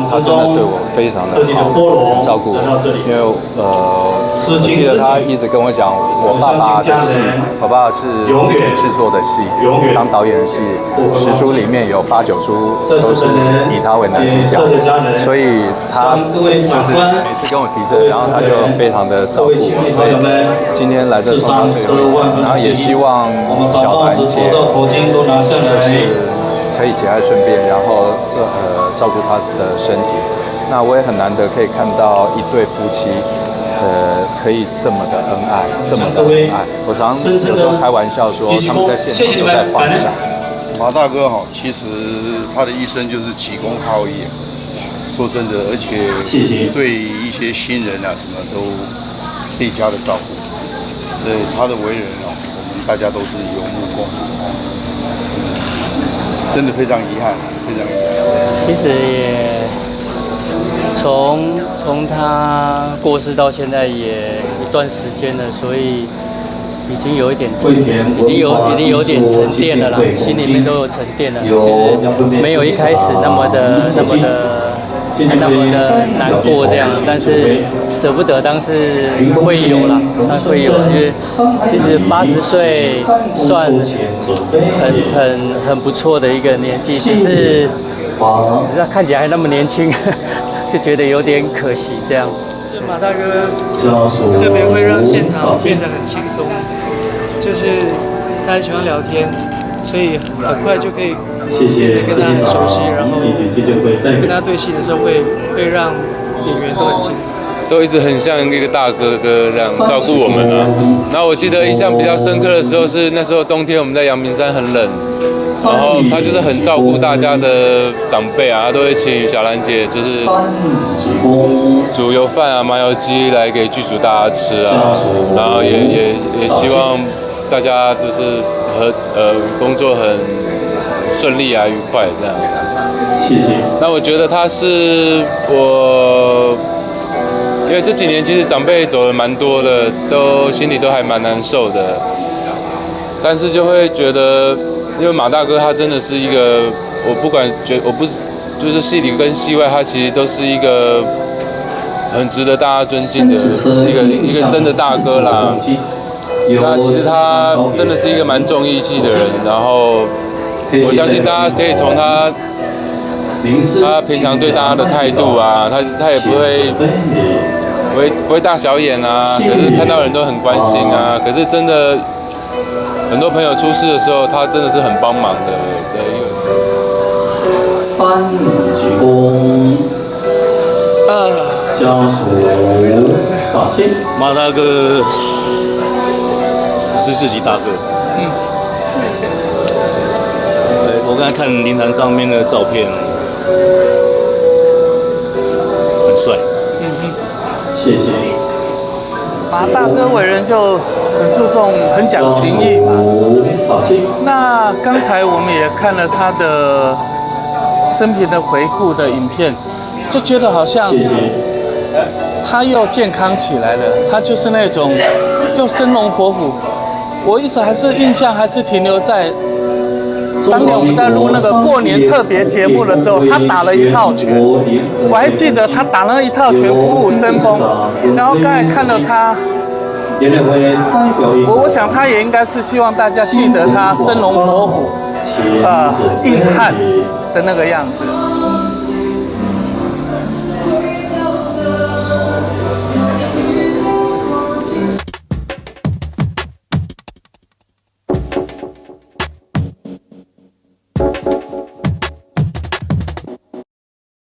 他真的对我非常的好，很照顾我。因为我记得他一直跟我讲，我爸爸的戏，我爸爸是自己制作的戏，当导演的戏，10出里面有8、9出都是以他为男主角，所以他就是每次跟我提这，然后他就非常的照顾我，所以今天来这送他最后一程，然后也希望小兰姐就是可以节哀顺变，然后照顾他的身体。那我也很难得可以看到一对夫妻，可以这么的恩爱，这么的恩爱。我常有时候开玩笑说，他们在现场都在放闪。马大哥哈，其实他的一生就是济公好义。说真的，而且对一些新人啊什么都倍加的照顾。所以他的为人啊，我们大家都是有目共睹。真的非常遗憾，非常遗憾。其实也从他过世到现在也一段时间了，所以已经有一点已经有点沉淀了啦，心里面都有沉淀了，就是没有一开始那么的难过这样，但是舍不得，当时会有啦，会有，就是其实80岁算很不错的一个年纪，只是那看起来还那么年轻，就觉得有点可惜这样子。马大哥特别会让现场变得很轻松，就是他很喜欢聊天，所以很快就可以跟他很熟悉，然后跟他对戏的时候会让演员都很轻松。都一直很像一个大哥哥这样照顾我们啊。然后我记得印象比较深刻的时候是那时候冬天我们在阳明山很冷，然后他就是很照顾大家的长辈啊，他都会请小兰姐就是煮油饭啊、麻油鸡来给剧组大家吃啊，然后也希望大家就是工作很顺利啊、愉快这样。谢谢。那我觉得他是因为这几年其实长辈走了蛮多的，心里都还蛮难受的，但是就会觉得，因为马大哥他真的是一个，就是戏里跟戏外，他其实都是一个很值得大家尊敬的一个真的大哥啦。那其实他真的是一个蛮重义气的人，然后我相信大家可以从他平常对大家的态度啊，他也不会大小眼啊，可是看到人都很关心啊。可是真的很多朋友出事的时候，他真的是很帮忙的一个。三鞠躬，家属法器。马大哥是自己大哥。对，我刚才看灵坛上面的照片，很帅。谢谢。马大哥为人就很注重、很讲情义嘛。那刚才我们也看了他的生平的回顾的影片，就觉得好像他又健康起来了。他就是那种又生龙活虎。我一直还是印象还是停留在当年我们在录那个过年特别节目的时候，他打了一套拳，我还记得他打了一套拳虎虎生风。然后刚才看到他，我想他也应该是希望大家记得他生龙活虎，硬汉的那个样子。